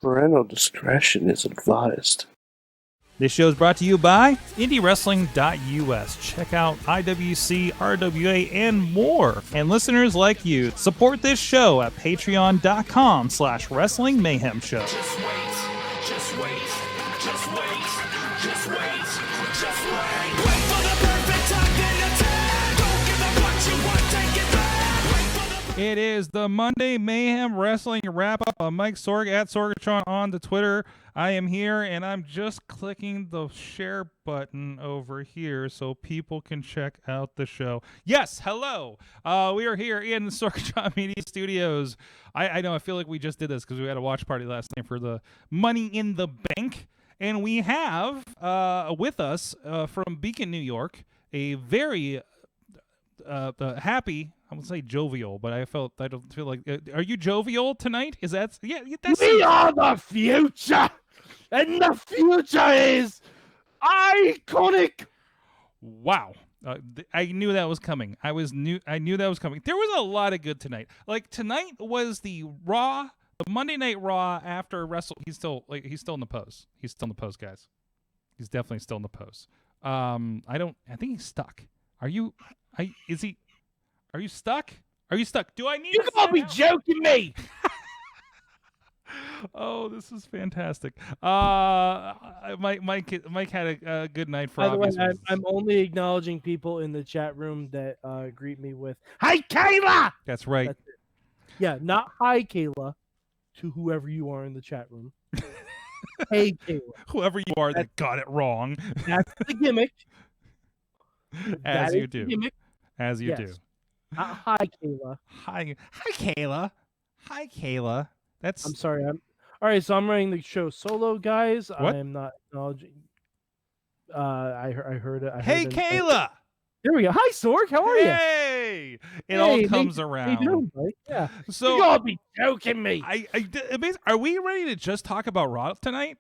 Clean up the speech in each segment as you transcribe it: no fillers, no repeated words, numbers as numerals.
Parental discretion is advised. This show is brought to you by IndieWrestling.us. Check out IWC, RWA, and more. And listeners like you, support this show at Patreon.com/Wrestling Mayhem Show. Just wait, just wait, just wait, just wait, just wait. Wait for the perfect time, then attack. Don't give up what you want, take it back. Wait for the It is the Monday Mayhem Wrestling Wrap-Up. I'm Mike Sorg at Sorgatron on the Twitter. I am here, and I'm just clicking the share button over here so people can check out the show. Yes, hello. We are here in the Sorgatron Media Studios. I know, I feel like we just did this because we had a watch party last night for the Money in the Bank. And we have with us from Beacon, New York, a very happy, I would say jovial, but I don't feel like. Are you jovial tonight? Is that? Yeah, that's. We are the future, and the future is iconic. Wow. I knew that was coming. I knew that was coming. There was a lot of good tonight. Like tonight was the Raw, the Monday Night Raw after Wrestle. He's still in the pose. He's still in the pose, guys. He's definitely still in the pose. I think he's stuck. Are you stuck? Are you stuck? Do I need You gotta be joking me. Oh, this is fantastic. Mike had a good night for By the way, obvious reasons. I'm only acknowledging people in the chat room that greet me with "Hi, Kayla." That's right. That's it. Yeah, not "Hi, Kayla" to whoever you are in the chat room. Hey, Kayla. Whoever you are that got it wrong. That's the gimmick. As That you is the do. gimmick. As you Yes. do. Not "Hi, Kayla." Hi Kayla. Hi Kayla. That's I'm sorry. All right. So I'm running the show solo, guys. What? I am not acknowledging. I heard it. Hey Kayla. There we go. Hi, Sorg. How are you? Hey. It all comes How around. you doing, buddy? Yeah. So You gotta be joking me. are we ready to just talk about Raw tonight?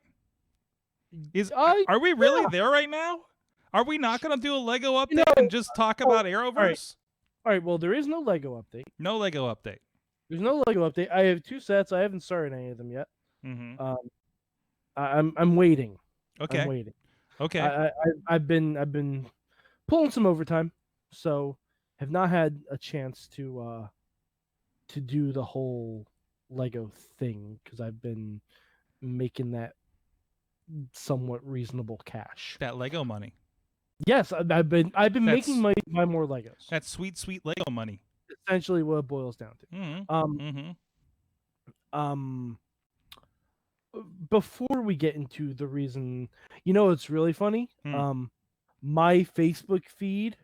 I- Are we really yeah. there right now? Are we not going to do a Lego update and just talk about Arrowverse? All right. Well, there is no Lego update. No Lego update. There's no Lego update. I have 2 sets. I haven't started any of them yet. Mm-hmm. I'm waiting. Okay. I'm waiting. Okay. I've been pulling some overtime, so have not had a chance to do the whole Lego thing because I've been making that somewhat reasonable cash. That Lego money. Yes, I've been making money to buy more Legos. That sweet Lego money. Essentially, what it boils down to. Mm-hmm. Before we get into the reason, it's really funny. My Facebook feed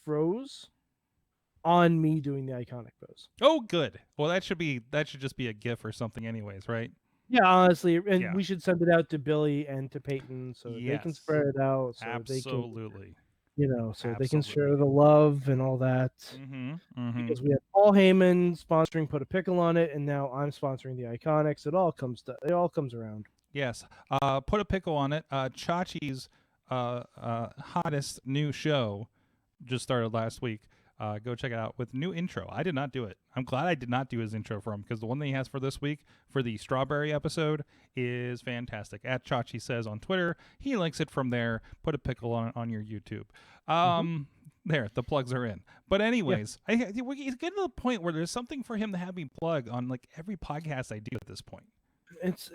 froze on me doing the iconic pose. Oh, good. Well, that should just be a GIF or something, anyways, right? Yeah, honestly, and Yeah. we should send it out to Billy and to Peyton so they can Yes. spread it out. So Absolutely. they can, they can Absolutely. share the love and all that. Mm-hmm. Because we have Paul Heyman sponsoring Put a Pickle on it, and now I'm sponsoring the Iconics. It all comes around. Yes. Put a pickle on it. Chachi's hottest new show just started last week. Go check it out with new intro. I did not do it. I'm glad I did not do his intro for him because the one that he has for this week for the strawberry episode is fantastic. At Chachi says on Twitter, he links it from there. Put a pickle on your YouTube. There, the plugs are in. But anyways, we're getting to the point where there's something for him to have me plug on like every podcast I do at this point.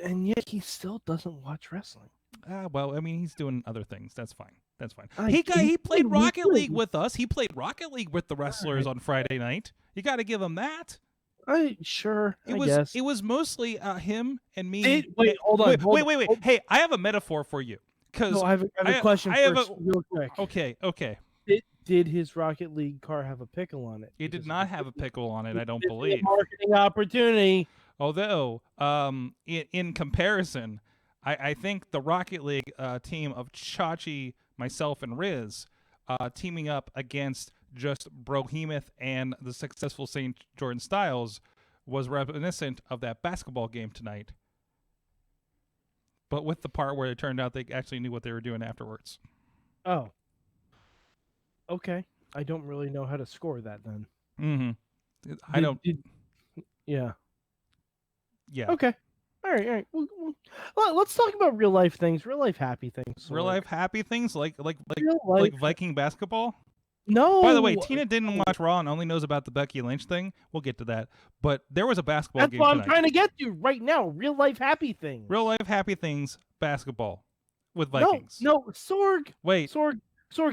And yet he still doesn't watch wrestling. Well, I mean, he's doing other things. That's fine. That's fine. He He played did, Rocket he League did. with us. He played Rocket League with the wrestlers on Friday night. You got to give him that. I guess. It was mostly him and me. Wait, hold on. Wait. Hey, I have a metaphor for you. No, I have a question first, real quick. Okay. Did his Rocket League car have a pickle on it? It did not have a pickle on it, I don't This is a believe. marketing opportunity. Although, in comparison, I think the Rocket League team of Chachi, myself, and Riz teaming up against just Brohemoth and the successful St. Jordan Styles was reminiscent of that basketball game tonight. But with the part where it turned out they actually knew what they were doing afterwards. Oh. Okay. I don't really know how to score that then. Mm-hmm. I don't. Yeah. Yeah. Okay. All right. Let's talk about real life things, real life happy things. Real life happy things like Real life. Viking basketball. No. By the way, Tina didn't watch Raw and only knows about the Becky Lynch thing. We'll get to that. But there was a basketball That's game what tonight. I'm trying to get to right now. Real life happy things. Real life happy things, basketball with Vikings. No, Sorg. Wait, Sorg,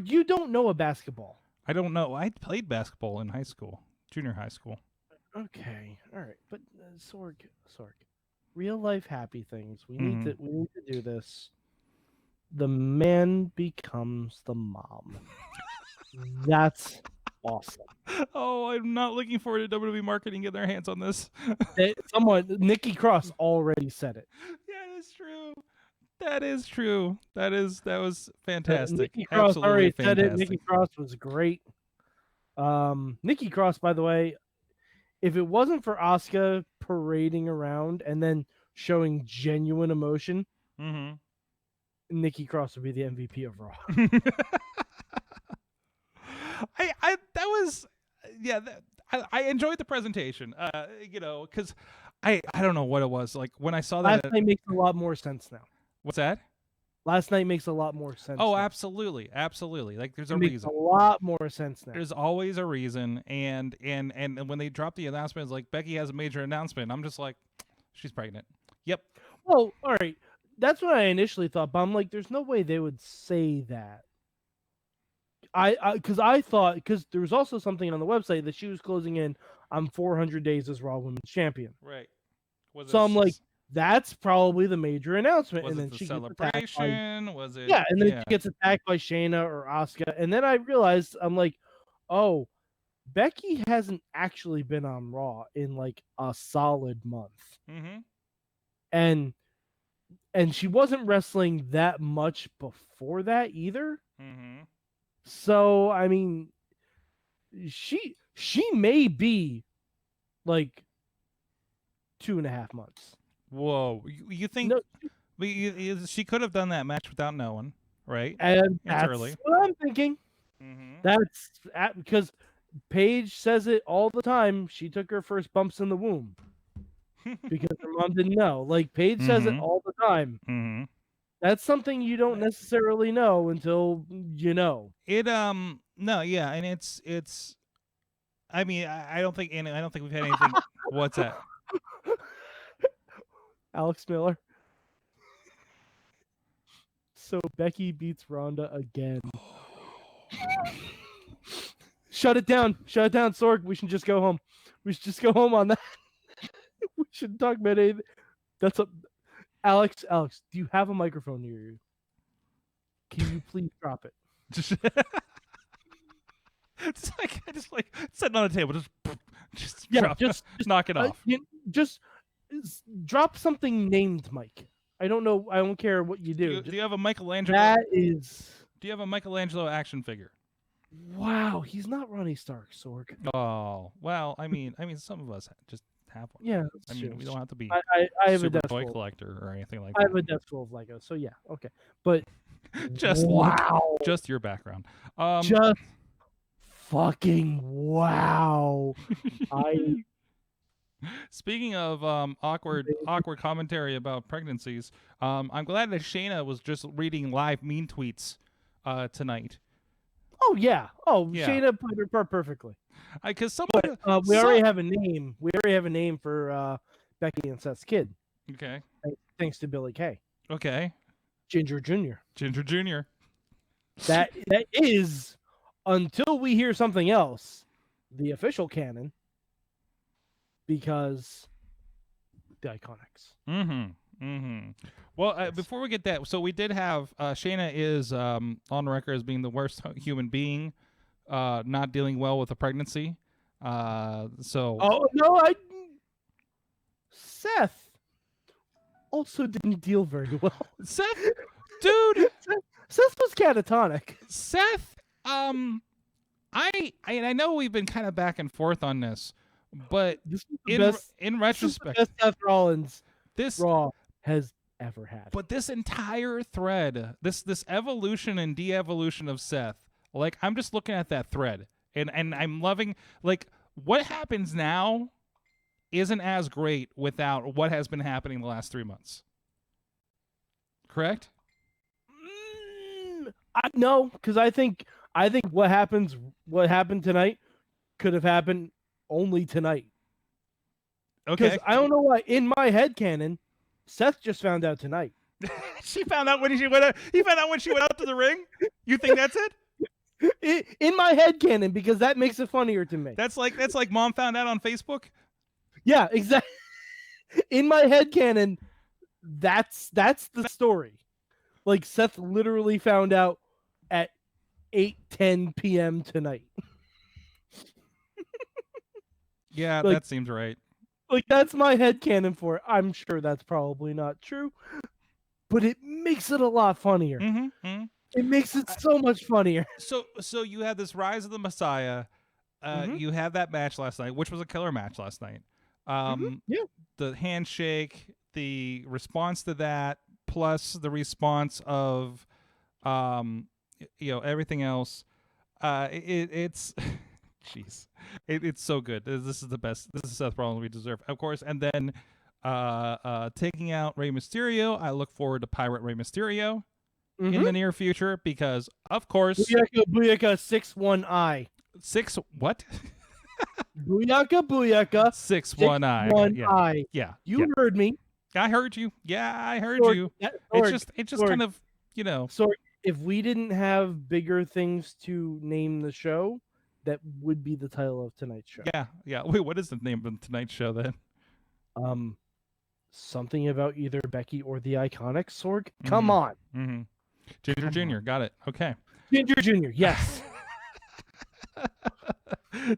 you don't know a basketball. I don't know. I played basketball in high school, junior high school. Okay, all right, but Sorg, real life happy things. We need to do this. The man becomes the mom. That's awesome. Oh, I'm not looking forward to WWE marketing getting their hands on this. Nikki Cross already said it. Yeah, that's true. That is true. That was fantastic. Nikki Cross Absolutely already fantastic. said it. Nikki Cross was great. Nikki Cross, by the way, if it wasn't for Asuka parading around and then showing genuine emotion, Nikki Cross would be the MVP of Raw. I enjoyed the presentation. Because I don't know what it was like when I saw that. Last night makes a lot more sense now. What's that? Last night makes a lot more sense. Oh, now. absolutely. Like there's a makes reason. a lot more sense now. There's always a reason, and when they drop the announcement, it's like Becky has a major announcement. I'm just like, she's pregnant. Yep. Well, all right. That's what I initially thought, but I'm like, there's no way they would say that. Because there was also something on the website that she was closing in on 400 days as Raw Women's Champion. Right. So I'm like, that's probably the major announcement. Was and it then the she celebration? Was it? Yeah, and then she gets attacked by Shayna or Asuka, and then I realized I'm like, oh, Becky hasn't actually been on Raw in like a solid month, and she wasn't wrestling that much before that either. So I mean, she may be like 2.5 months. Whoa, you think? No, she could have done that match without knowing, right? and that's early. what I'm thinking. That's because Paige says it all the time. She took her first bumps in the womb because her mom didn't know. Like Paige says it all the time. That's something you don't necessarily know until you know. No, yeah, and it's. I mean, I don't think we've had anything. What's that? Alex Miller. So Becky beats Ronda again. Shut it down, Sorg. We should just go home. We should just go home on that. We shouldn't talk about anything. That's a Alex, do you have a microphone near you? Can you please drop it? just like sitting on a table, just knock it off. Just drop something named Mike. I don't know. I don't care what you do. Do you have a Michelangelo? Do you have a Michelangelo action figure? Wow, he's not Ronnie Stark, Sorg. Oh well, I mean, some of us just have one. Yeah, I mean, we don't have to be. I have super a toy collector or anything like that. that. I have a desk full of Legos, so yeah, okay. But just wow, just your background. Just fucking wow. Speaking of awkward commentary about pregnancies, I'm glad that Shayna was just reading live mean tweets tonight. Oh yeah. Shayna played her part perfectly. Because we already have a name. We already have a name for Becky and Seth's kid. Okay. Thanks to Billie Kay. Okay. Ginger Jr. That is, until we hear something else, the official canon. Because the IICONICS. Well, before we get that, so we did have Shayna is on record as being the worst human being, not dealing well with a pregnancy. Seth also didn't deal very well. Seth, dude, Seth was catatonic. Seth, I know we've been kind of back and forth on this. But in retrospect, this is the best Seth Rollins this Raw has ever had. But this entire thread, this evolution and de-evolution of Seth, like I'm just looking at that thread and I'm loving like what happens now isn't as great without what has been happening the last 3 months. Correct? No, because I think what happened tonight could have happened only tonight. Okay. Because I don't know why in my head canon, Seth just found out tonight. She found out when she went out. He found out when she went out to the ring. You think that's it? In my head canon, because that makes it funnier to me. That's like mom found out on Facebook. Yeah, exactly. In my head canon, that's the story. Like Seth literally found out at 8:10 p.m. tonight. Yeah, Like- that seems right. Like that's my head canon for it. I'm sure that's probably not true, but it makes it a lot funnier. Mm-hmm. It makes it so much funnier. So you had this Rise of the Messiah. You had that match last night, which was a killer match last night. Yeah. The handshake, the response to that, plus the response of, everything else. It's, jeez, it's so good. This is the best. This is Seth Rollins we deserve, of course. And then, taking out Rey Mysterio. I look forward to Pirate Rey Mysterio in the near future because, of course, Booyaka 6-1-I. six what? Booyaka 6-1-I. I. Yeah. You heard me. I heard you. Yeah, I heard Sorg, you. that- It's just Sorg. kind of, So if we didn't have bigger things to name the show, that would be the title of tonight's show. yeah. Wait, what is the name of tonight's show then? Something about either Becky or the Iconics, Sorg. Come on. Mm-hmm. Ginger Jr. Got it. Okay. Ginger Jr. Yes.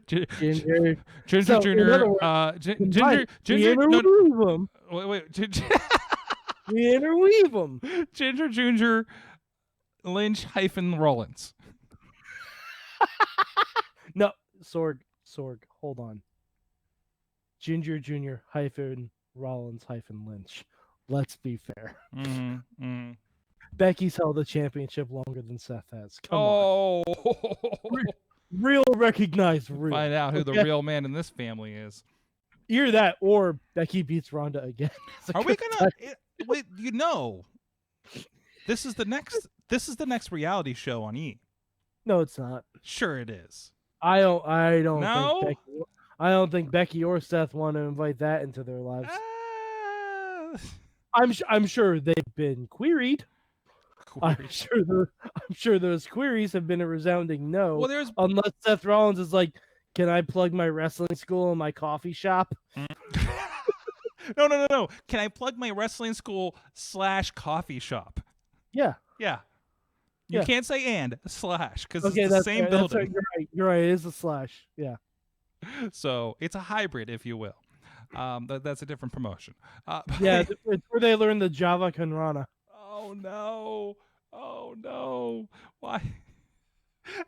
Ginger. Ginger So, Jr. in other words, Ginger. We interweave them. Wait. We interweave them. Ginger Jr. Lynch - Rollins. No, Sorg, hold on. Ginger Jr. - Rollins - Lynch. Let's be fair. Mm-hmm. Becky's held the championship longer than Seth has. Come on. Real recognized real. Find out who the Okay? real man in this family is. Either that or Becky beats Ronda again. It's a Are we good gonna time. wait? This is the next reality show on E. No, it's not. Sure, it is. I don't No? think I don't think Becky or Seth want to invite that into their lives. I'm sure they've been queried. I'm sure those queries have been a resounding no. Well, there's Unless Seth Rollins is like, can I plug my wrestling school and my coffee shop? no. Can I plug my wrestling school / coffee shop? Yeah. Yeah. You Yeah. can't say / because Okay, it's the that's same fair. That's building. right. You're right. It is a / Yeah. So it's a hybrid, if you will. That's a different promotion. Yeah, it's where they learn the Java Kanrana. Oh no! Why?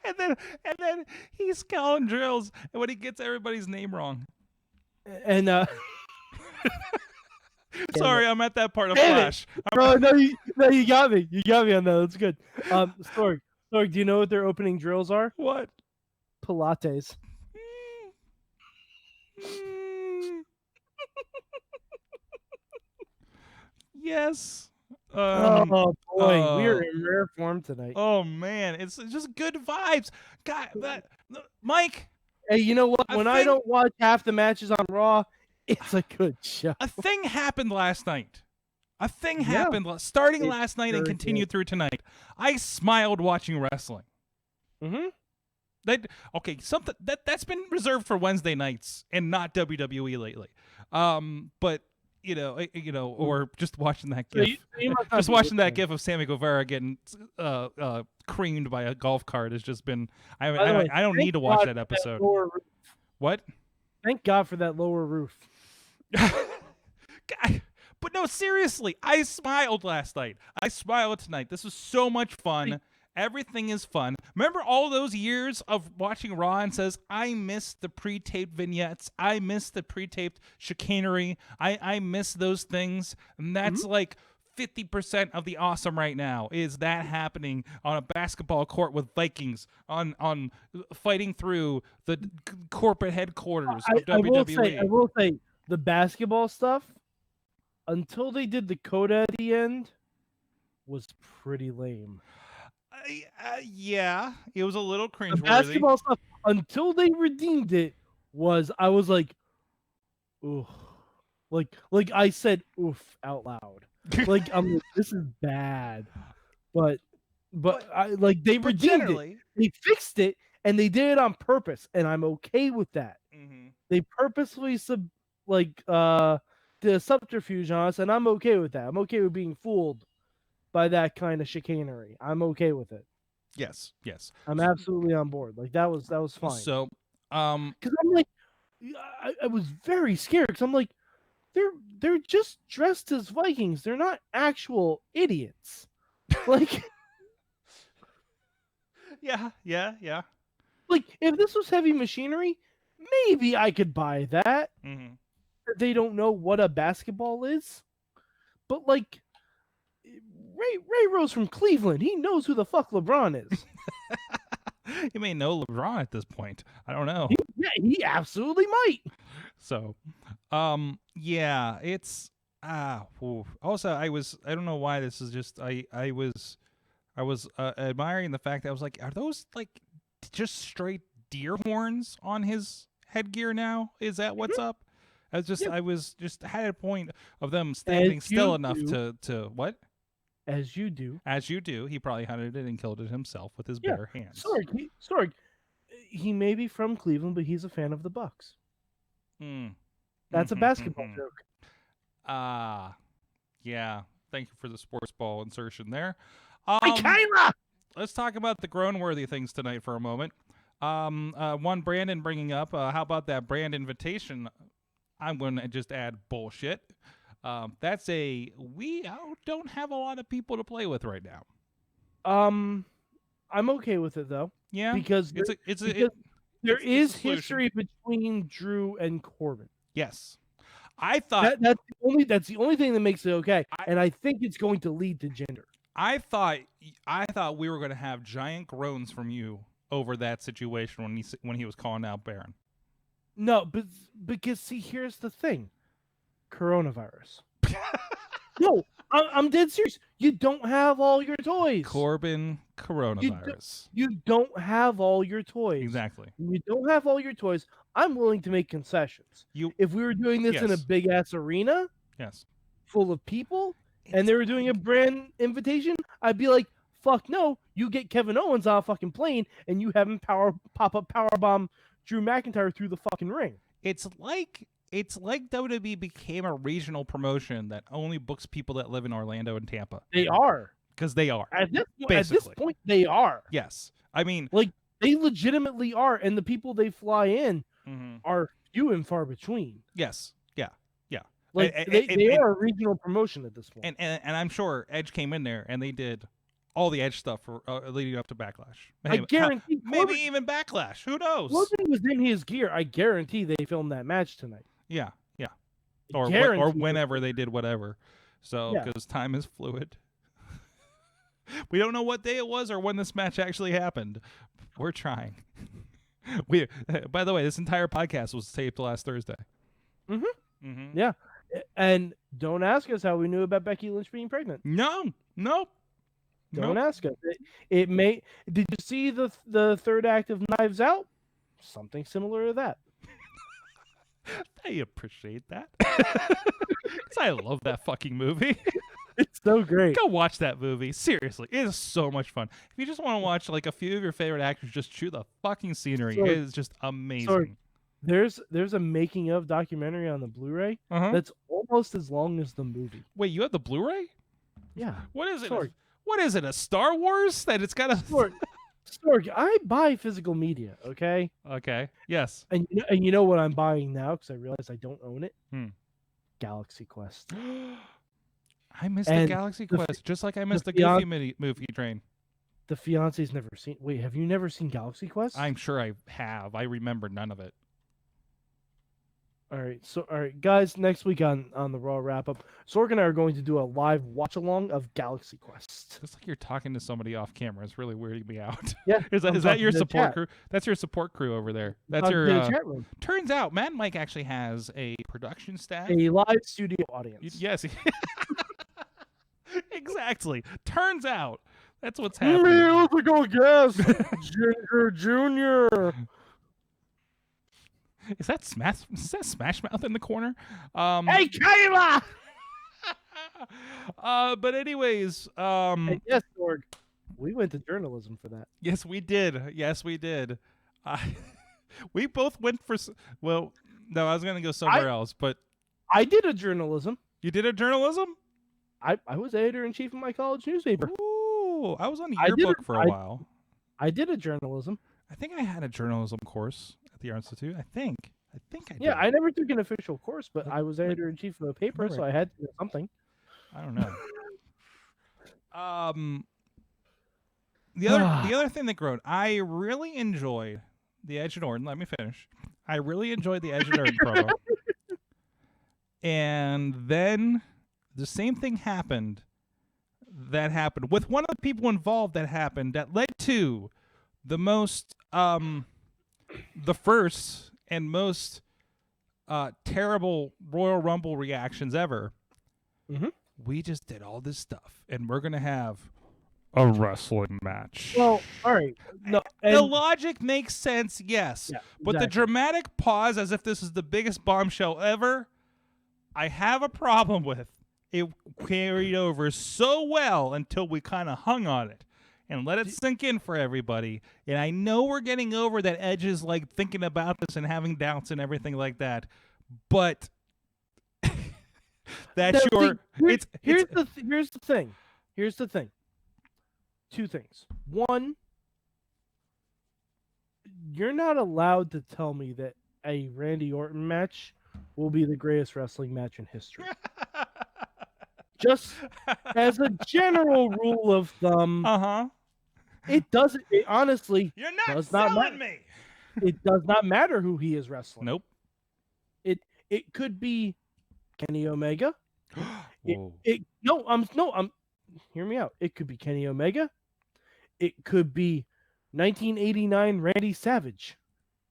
And then he's calling drills, and when he gets everybody's name wrong. And Sorry, I'm at that part of Damn it. Flash. no, you got me. You got me on that. That's good. Sorg, do you know what their opening drills are? What? Pilates. Yes. Oh boy, we are oh. in rare form tonight. Oh man, it's just good vibes. God, Mike, Hey, you know what? I When I think- don't watch half the matches on Raw, it's a good show. a thing happened last night. A thing Yeah. happened starting It last night and sure continued through tonight. I smiled watching wrestling. Mm-hmm. Something that's been reserved for Wednesday nights and not WWE lately. But or just watching that So gif. you must not Just be watching that listening. gif of Sammy Guevara getting creamed by a golf cart has just been. By the way, I don't thank need to watch God that for episode. lower roof. What? Thank God for that lower roof. God, but no, seriously, I smiled last night. I smiled tonight. This was so much fun. Everything is fun. Remember all those years of watching Raw and says, I miss the pre-taped vignettes. I miss the pre-taped chicanery. I miss those things. And that's like 50% of the awesome right now is that happening on a basketball court with Vikings on fighting through the corporate headquarters of WWE. I will say, the basketball stuff, until they did the coda at the end, was pretty lame. Yeah, it was a little The cringeworthy. basketball stuff, until they redeemed it, I was like, ooh, like I said oof out loud. Like I'm like, this is bad, but I like they But redeemed generally, it. They fixed it, and they did it on purpose, and I'm okay with that. They purposely did a subterfuge on us, and I'm okay with that. I'm okay with being fooled by that kind of chicanery. I'm okay with it. yes. I'm absolutely on board. Like that was fine. So, Because I'm like, I was very scared because I'm like, they're just dressed as Vikings. They're not actual idiots. Like, yeah. like if this was heavy machinery, maybe I could buy that. They don't know what a basketball is, but like Ray Rose from Cleveland, he knows who the fuck LeBron is. You may know LeBron at this point. I don't know. He absolutely might. So, yeah, it's also I don't know why this is just I was admiring the fact that I was like, are those like just straight deer horns on his headgear now? Is that what's up? I was just had a point of them standing still enough to what? As you do. He probably hunted it and killed it himself with his bare hands. Sorg, he may be from Cleveland, but he's a fan of the Bucks. That's a basketball joke. Yeah. Thank you for the sports ball insertion there. KAYLA! Let's talk about the groan-worthy things tonight for a moment. One Brandon bringing up, how about that brand invitation? I'm going to just add bullshit. That's we don't have a lot of people to play with right now. I'm okay with it though. Yeah, because there is history between Drew and Corbin. Yes, I thought that's the only thing that makes it okay, and I think it's going to lead to gender. I thought we were going to have giant groans from you over that situation when he was calling out Baron. No, but because see, here's the thing. Coronavirus. No, I'm dead serious. You don't have all your toys. Corbin, coronavirus. You don't have all your toys. Exactly. When you don't have all your toys, I'm willing to make concessions. If we were doing this in a big ass arena, full of people, and they were doing a brand invitation, I'd be like, fuck no, you get Kevin Owens on a fucking plane and you have him pop up powerbomb Drew McIntyre through the fucking ring. It's like WWE became a regional promotion that only books people that live in Orlando and Tampa. They are. Because they are. At this point, they are. Yes. I mean, like, they legitimately are, and the people they fly in are few and far between. Yes. Yeah. Like, they are a regional promotion at this point. And I'm sure Edge came in there, and they did all the Edge stuff for leading up to Backlash. I guarantee. Maybe even Backlash. Who knows? Corbin was in his gear. I guarantee they filmed that match tonight. Yeah. Or whenever they did whatever. So, because time is fluid. We don't know what day it was or when this match actually happened. We're trying. By the way, this entire podcast was taped last Thursday. Yeah. And don't ask us how we knew about Becky Lynch being pregnant. No. Don't ask us. It may. Did you see the third act of Knives Out? Something similar to that. I appreciate that. I love that fucking movie. It's so great. Go watch that movie. Seriously, it is so much fun. If you just want to watch like a few of your favorite actors just chew the fucking scenery, it is just amazing. There's a making of documentary on the Blu-ray that's almost as long as the movie. Wait, you have the Blu-ray? Yeah. What is it? What is it? A Star Wars that it's got a Sorg, I buy physical media, okay? Okay. Yes. And you know what I'm buying now because I realize I don't own it? Galaxy Quest. I missed the Galaxy Quest, just like I missed the Goofy movie train. The fiance's never seen. Wait, have you never seen Galaxy Quest? I'm sure I have. I remember none of it. All right, so guys, next week on the Raw wrap up, Sorg and I are going to do a live watch along of Galaxy Quest. It's like you're talking to somebody off camera. It's really weirding me out. Yeah, is I'm that your talking to the support chat. crew? That's your support crew over there. That's Talking your. to the chat room. Turns out, Matt and Mike actually has a production staff. A live studio audience. Yes. Exactly. Turns out that's what's Hey, happening. musical guest, Ginger Junior. Is that Smash Mouth in the corner? Hey, Kayla. But anyways, Hey, yes, Sorg. We went to journalism for that. yes, we did. We both went for. Well, no, I was gonna go somewhere else, but I did a journalism. you did a journalism. I was editor-in-chief of my college newspaper. Ooh, I was on I did yearbook it- for a while. I did a journalism. I think I had a journalism course at the Art Institute. I think I did. Yeah, I never took an official course, but I was editor-in-chief of the paper, Right. so I had to do something. I don't know. The other thing that growed, I really enjoyed the Edge of Norton. Let me finish. I really enjoyed the Edge of Norton promo. And then the same thing happened with one of the people involved that led to the most the first and most terrible Royal Rumble reactions ever. Mhm. We just did all this stuff, and we're gonna have a wrestling match. Well, all right. No, The and, logic makes sense, yes. yeah, But the exactly. dramatic pause as if this is the biggest bombshell ever, I have a problem with. It carried over so well until we kind of hung on it and let it sink in for everybody. And I know we're getting over that Edge is like thinking about this and having doubts and everything like that. But that's No, your... see, here's the thing. Here's the thing. Two things. One, you're not allowed to tell me that a Randy Orton match will be the greatest wrestling match in history. Just as a general rule of thumb, Uh-huh. it doesn't. It honestly You're not does not selling matter. me. It does not matter who he is wrestling. Nope. It could be Kenny Omega. Whoa. Hear me out. It could be Kenny Omega. It could be 1989 Randy Savage.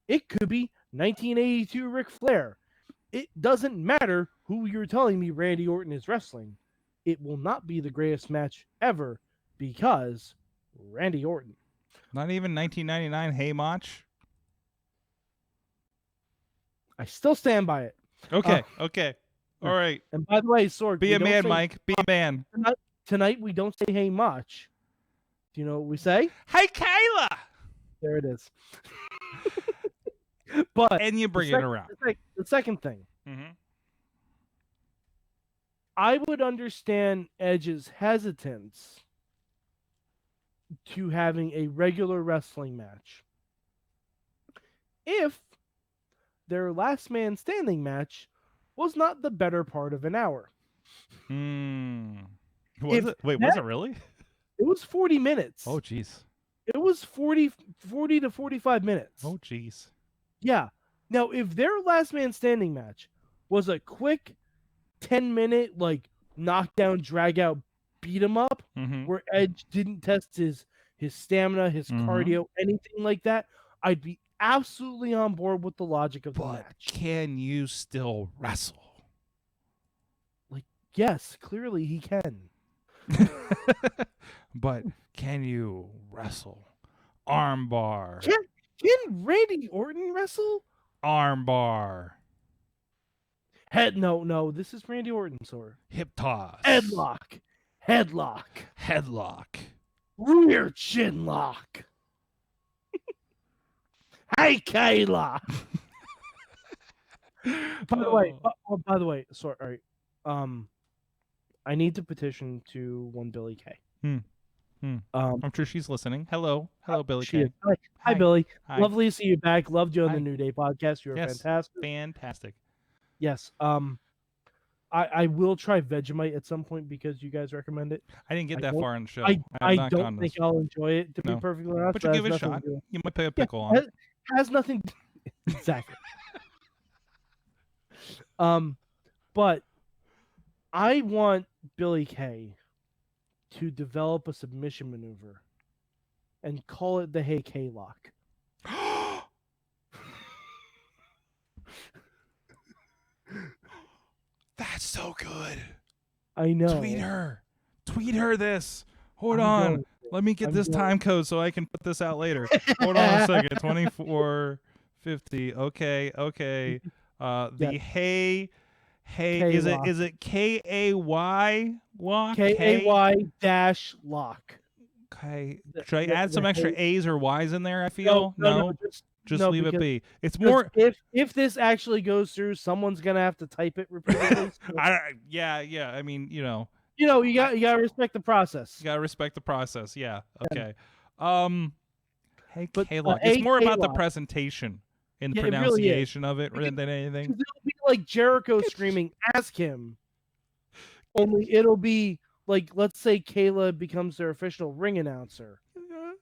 It could be 1982 Ric Flair. It doesn't matter who you're telling me Randy Orton is wrestling. It will not be the greatest match ever because Randy Orton. Not even 1999 Hey Mach? I still stand by it. Okay, okay. All right. And by the way, Sorg, Be we a don't man, say- Mike. Be a man. Tonight we don't say hey much. Do you know what we say? Hey, Kayla! There it is. But And you bring it around. the second thing, Mm-hmm. I would understand Edge's hesitance to having a regular wrestling match if their last man standing match was not the better part of an hour. Was If it? Wait, that- was it really? It was 40 minutes. Oh, jeez. It was 40 to 45 minutes. Oh, jeez. Yeah. Now, if their last man standing match was a quick 10-minute, like, knockdown, drag out, beat 'em up, Mm-hmm. where Edge didn't test his stamina, his Mhm. cardio, anything like that, I'd be absolutely on board with the logic of the But match. can you still wrestle? Yes, clearly he can. But can you wrestle? Armbar. Can Randy Orton wrestle? Armbar. No, this is Randy Orton, sir. Hip toss. Headlock. Headlock. Rear chin lock. Hey, Kayla. By the way, sorry. I need to petition to one Billie Kay. I'm sure she's listening. Hello, Billie She Kay. is. Hi, Hi. Billie. Hi. Lovely to see you back. Loved you on Hi. the New Day podcast. You were Yes. fantastic. Fantastic. Yes. I will try Vegemite at some point because you guys recommend it. I didn't get I that don't- far in the show. I have not don't gotten think this. I'll enjoy it, to No. be perfectly honest. But you That give it a has nothing shot. to do- You might pick a pickle Yeah, on it. has nothing. Exactly. But I want Billie Kay to develop a submission maneuver and call it the Hey K-Lock. That's so good. I know. Tweet her this. Hold I'm on. going Let me get I'm this going time code so I can put this out later. Hold on a second. 2450. Okay. The Yes. hey K-Lock. is it KAY lock? KAY-lock. Okay. The- Should I the- add the some extra hey- A's or Y's in there, I feel? No, Just no, leave it because- be. It's because more if this actually goes through, someone's gonna have to type it repeatedly. So, yeah. I mean, you gotta respect the process. you gotta respect the process. Yeah. Okay. Hey But, K-Lock. hey, It's more about the K-Lock. presentation and the Yeah, it really is. pronunciation of it Because- than anything. Because it'll be like Jericho screaming, "Ask him." Only it'll be like, let's say Kayla becomes their official ring announcer.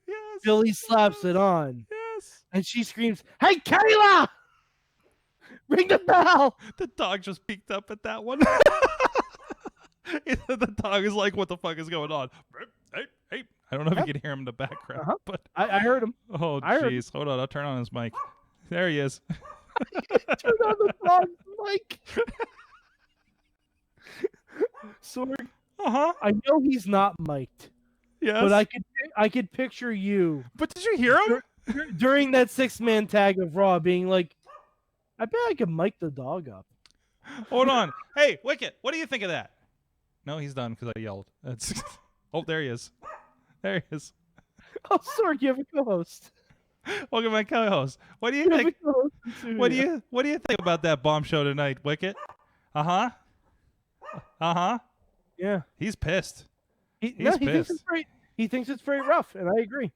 Yes. Billy slaps it on, Yes. and she screams, "Hey, Kayla! Ring the bell!" The dog just peeked up at that one. The dog is like, "What the fuck is going on?" Hey. I don't know if you can hear him in the background, but I heard him. oh I heard- jeez, hold on, I'll turn on his mic. There he is. Turn on the dog's mic. Sorg, I know he's not mic'd, Yes. but I could picture you But did you hear him? during that 6-man tag of Raw being like, I bet I could mic the dog up. Hold on. Hey, Wicket, what do you think of that? No, he's done because I yelled. That's oh, there he is. There he is. Oh, Sorg, you have a co-host. Welcome, my co-host. What do you You have a think? co-host too, What do yeah. you think about that bomb show tonight, Wicket? Uh huh. Yeah. He's pissed. He He's thinks it's pissed. very, he thinks it's very rough, and I agree.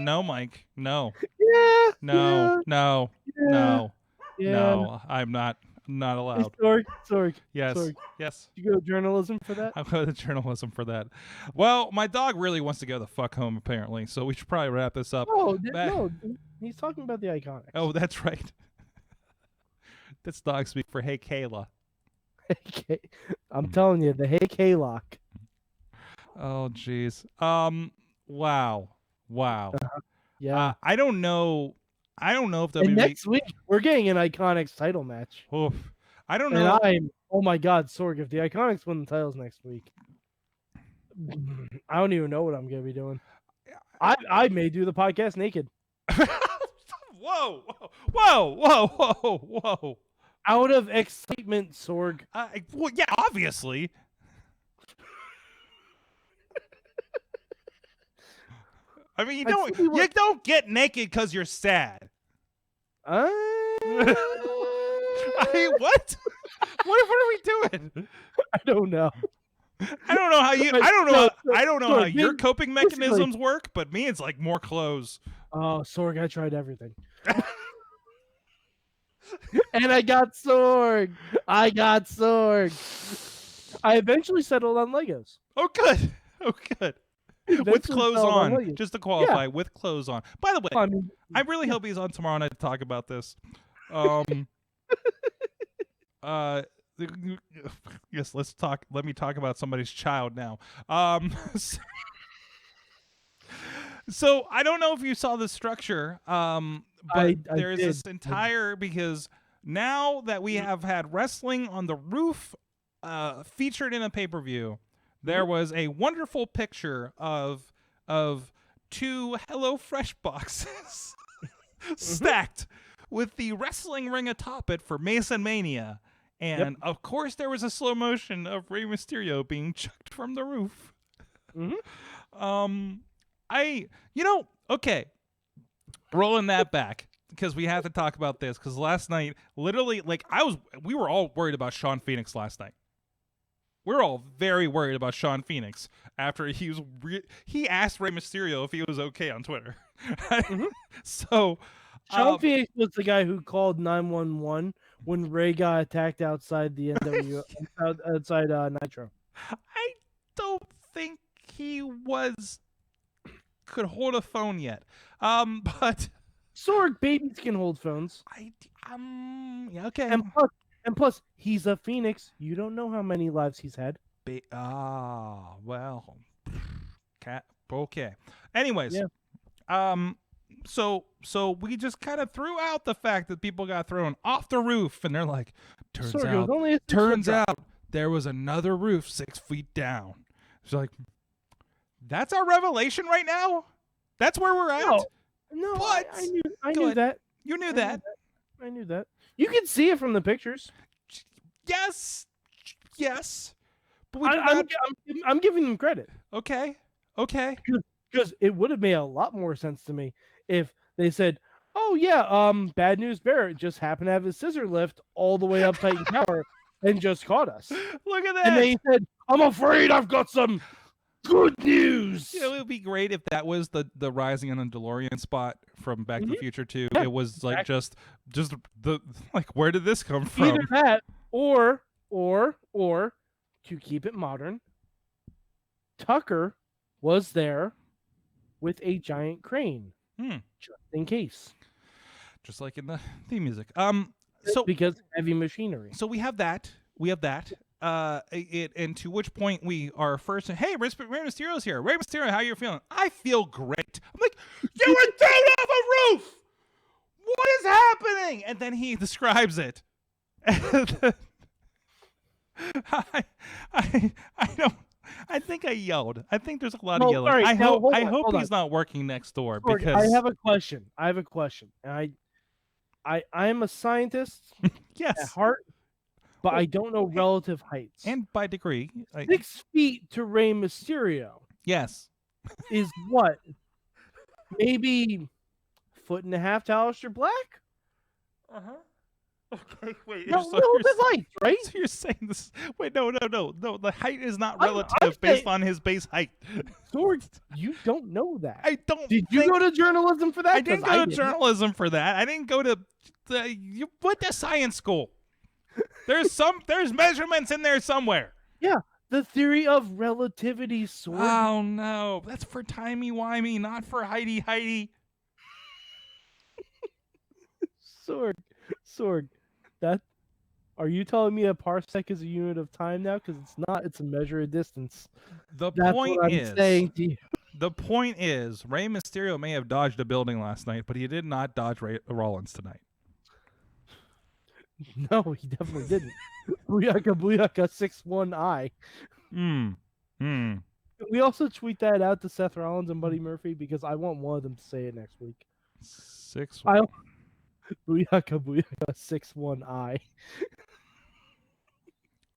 No, Mike. No. Yeah. No. Yeah, No. yeah. No. I'm not Hey, allowed. Sorg. Yes. Sorg. Yes. Did you go to journalism for that? I'll go to journalism for that. Well, my dog really wants to go the fuck home, apparently, so we should probably wrap this up. No, he's talking about the Iconics. Oh, that's right. That's dog speak for Hey Kayla. I'm telling you, the Hey K-Lock. Oh, jeez. Wow. Yeah. I don't know if And WWE. next week, we're getting an Iconics title match. Oof. I don't And know. oh my God, Sorg, if the Iconics win the titles next week, I don't even know what I'm going to be doing. I may do the podcast naked. Whoa. Out of excitement, Sorg. Well, yeah, obviously. I mean, you don't get naked because you're sad. I mean, what? What are we doing? I don't know. I don't know how you. I don't know. I don't know how your coping basically- mechanisms work, but me, it's like more clothes. Oh, Sorg, I tried everything. And I got Sorg. I eventually settled on Legos. Oh, good. With Eventually clothes settled on on, Legos. just to qualify, with clothes on. By the way, I mean, I really hope he's on tomorrow night to talk about this. Yes, let's talk. Let me talk about somebody's child now. So I don't know if you saw the structure, but I there's did. this entire because now that we have had wrestling on the roof, featured in a pay-per-view, there was a wonderful picture of two HelloFresh boxes stacked with the wrestling ring atop it for Mason Mania. And of course, there was a slow motion of Rey Mysterio being chucked from the roof. Okay, rolling that back because we have to talk about this because last night, literally, we were all worried about Sean Phoenix last night. We were all very worried about Sean Phoenix after he asked Rey Mysterio if he was okay on Twitter. So. Sean Phoenix was the guy who called 911 when Ray got attacked outside the NW outside Nitro. I don't think he could hold a phone yet. But Sorg babies can hold phones. Yeah, okay. And plus, he's a phoenix. You don't know how many lives he's had. Well, okay. Anyways, Yeah. so we just kind of threw out the fact that people got thrown off the roof, and they're like, Sorg, it was only a 6-foot turns drop. out there was another roof 6 feet down. It's like, that's our revelation right now. That's where we're at. No, What? I Go knew ahead. that. You knew that. I knew that. You can see it from the pictures. Yes. But we did not. I'm giving them credit. Okay. Because it would have made a lot more sense to me if they said, "Oh yeah, Bad News Barrett just happened to have his scissor lift all the way up Titan Tower and just caught us." Look at that. And they said, "I'm afraid I've got some good news." It would be great if that was the Rising on the DeLorean spot from Back to the Future 2. Yeah, it was like just the like, where did this come from? Either that or to keep it modern, Tucker was there with a giant crane, just in case. Just like in the theme music. So because heavy machinery. So we have that. And to which point we are first. Hey, Rey Mysterio's here. Rey Mysterio, how you feeling? I feel great. I'm like, you were thrown off a roof. What is happening? And then he describes it. I don't. I think I yelled. I think there's a lot of yelling. Right, I now, hope he's not working next door Sorg, because I have a question. And I am a scientist yes, at heart, but I don't know relative heights. and by degree, 6 feet to Rey Mysterio yes. is what? Maybe 1.5 to Aleister Black? Okay, wait. No, so relative heights, right? So you're saying this? Wait, no. The height is not I'm relative based on his base height. Sorg, you don't know that. I don't. Did you go to journalism for that? I didn't go to journalism for that. I didn't go to. You went to science school. There's measurements in there somewhere. Yeah, the theory of relativity, Sorg. Oh no, that's for timey-wimey, not for Heidi. Sorg, that are you telling me a parsec is a unit of time now? Because it's not. It's a measure of distance. The That's point what I'm is, saying to you. the point is, Rey Mysterio may have dodged a building last night, but he did not dodge Rollins tonight. No, he definitely didn't. Booyaka 6-1-I. We also tweet that out to Seth Rollins and Buddy Murphy because I want one of them to say it next week. 6. Booyaka 6-1-I.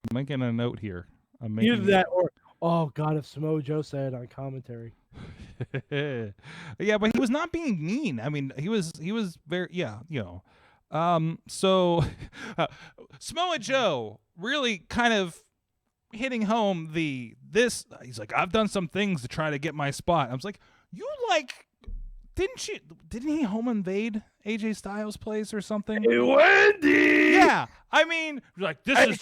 I'm making a note here. Either that or, oh God, if Samoa Joe said it on commentary. Yeah, but he was not being mean. I mean, he was very, so Samoa Joe really kind of hitting home he's like, I've done some things to try to get my spot. I was like, didn't he home invade AJ Styles' place or something? Hey, Wendy! Yeah. I mean, like, this is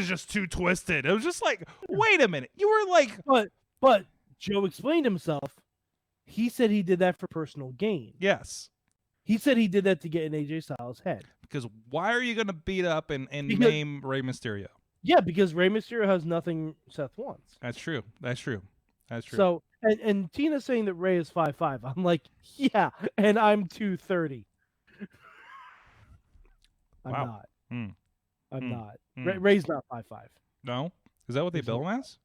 just too twisted. It was just like, wait a minute. You were like, but Joe explained himself. He said he did that for personal gain. yes. He said he did that to get in AJ Styles' head. Because why are you going to beat up and name Rey Mysterio? Yeah, because Rey Mysterio has nothing Seth wants. That's true. So, and Tina's saying that Rey is 5'5". I'm like, yeah, and I'm 230. I'm Wow. not. I'm not. Mm. Rey's not 5'5". No? Is that what they bill him as?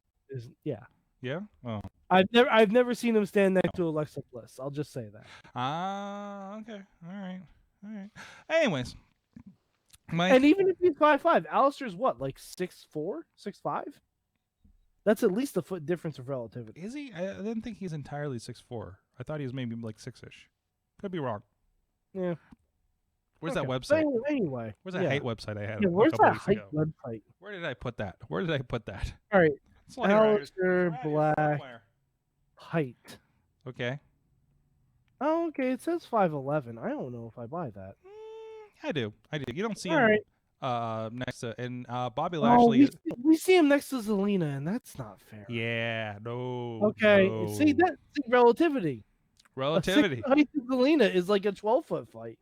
Yeah. Yeah? Oh. I've never seen him stand next to Alexa Bliss. I'll just say that. Okay. All right. Anyways. Mike, And even if he's 5'5", Alistair's what, like 6'4", 6'5"? That's at least a foot difference of relativity. is he? I didn't think he's entirely 6'4". I thought he was maybe like 6-ish. Could be wrong. Yeah. Where's Okay. that website? So anyway. Where's that height website I had? Yeah, a where's couple that weeks height ago? website? Where did I put that? All right. It's like right here. Alistair It's right here Black somewhere. height. Okay. Oh, okay. It says 5'11". I don't know if I buy that. I do. You don't see All him right. next to, and Bobby Oh, Lashley. we see him next to Zelina, and that's not fair. Yeah. No. Okay. no. See, that's relativity. Relativity. A 6 height to Galena is like a 12-foot fight.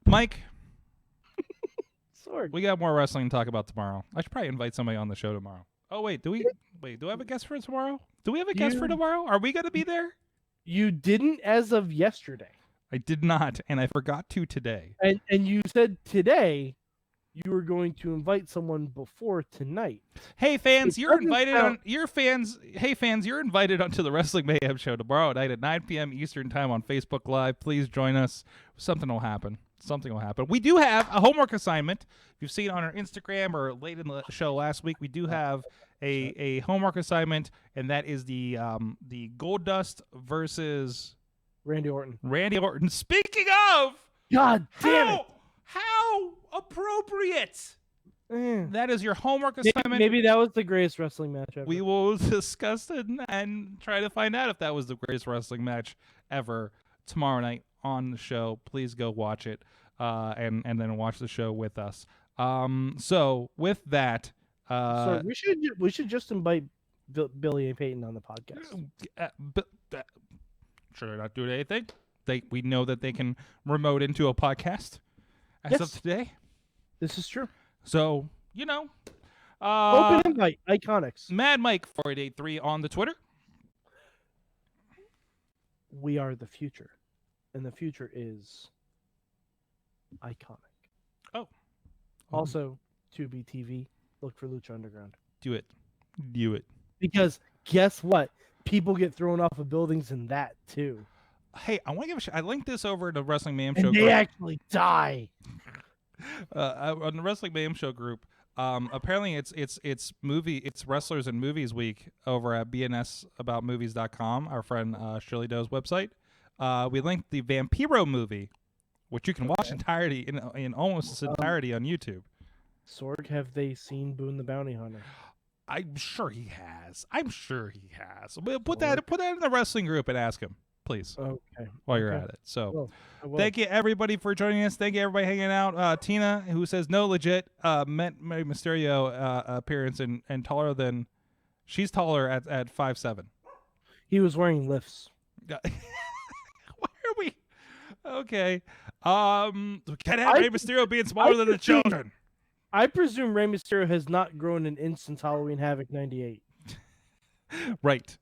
Mike, Sorg. we got more wrestling to talk about tomorrow. I should probably invite somebody on the show tomorrow. Oh, wait, do I have a guest for tomorrow? Do we have a guest for tomorrow? Are we going to be there? You didn't as of yesterday. I did not, and I forgot to today. And you said today you were going to invite someone before tonight. Hey fans, you're invited sound- Hey fans, you're invited onto the Wrestling Mayhem show tomorrow night at 9 p.m. Eastern time on Facebook Live. Please join us. Something will happen. We do have a homework assignment. If you've seen it on our Instagram or late in the show last week, we do have a homework assignment, and that is the Goldust versus Randy Orton. Speaking of, God damn it! how appropriate! Eh. That is your homework assignment. Maybe that was the greatest wrestling match ever. We will discuss it and try to find out if that was the greatest wrestling match ever tomorrow night on the show. Please go watch it and then watch the show with us. So with that, so we should just invite Billy and Peyton on the podcast. Should I not do anything? We know that they can remote into a podcast as of today. This is true. So Open invite, Iconics. Mad Mike 4883 on the Twitter. We are the future, and the future is iconic. Oh. Also, 2B TV. Look for Lucha Underground. Do it. Because guess what? People get thrown off of buildings in that too. Hey, I want to give I linked this over to the Wrestling Mayhem And show they group. actually die. On the Wrestling Mayhem show group. Apparently it's Wrestlers and Movies Week over at bnsaboutmovies.com, our friend Shirley Doe's website. We linked the Vampiro movie, which you can watch entirety in almost its entirety on YouTube. Sorg, have they seen Boone the Bounty Hunter? I'm sure he has. We'll put that in the wrestling group and ask him, please. Okay. While you're at it. So I will. thank you everybody for joining us. Thank you everybody hanging out. Tina, who says no legit, met Rey Mysterio appearance and taller than she's taller at 5'7". He was wearing lifts. Why are we? Okay. Can't have Rey Mysterio being smaller than the children. I presume Rey Mysterio has not grown an inch since Halloween Havoc 98. Right.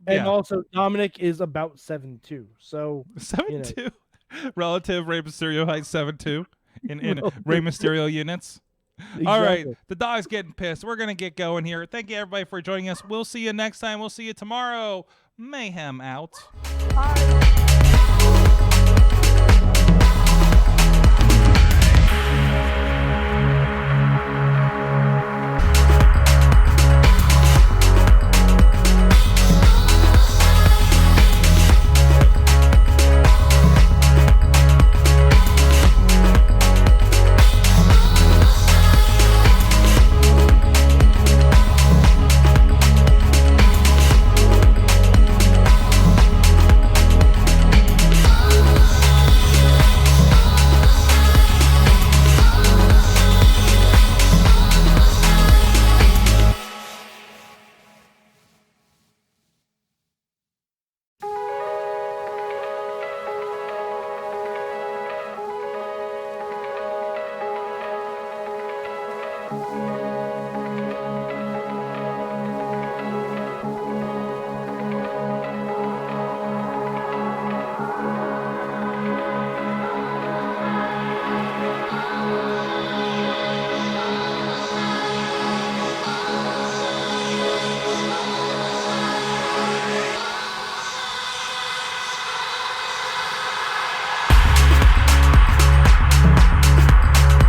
And also, Dominic is about 7'2". So 7'2". Relative Rey Mysterio height 7'2". in Rey Mysterio units. Exactly. All right, the dog's getting pissed. We're going to get going here. Thank you, everybody, for joining us. We'll see you next time. We'll see you tomorrow. Mayhem out. Bye.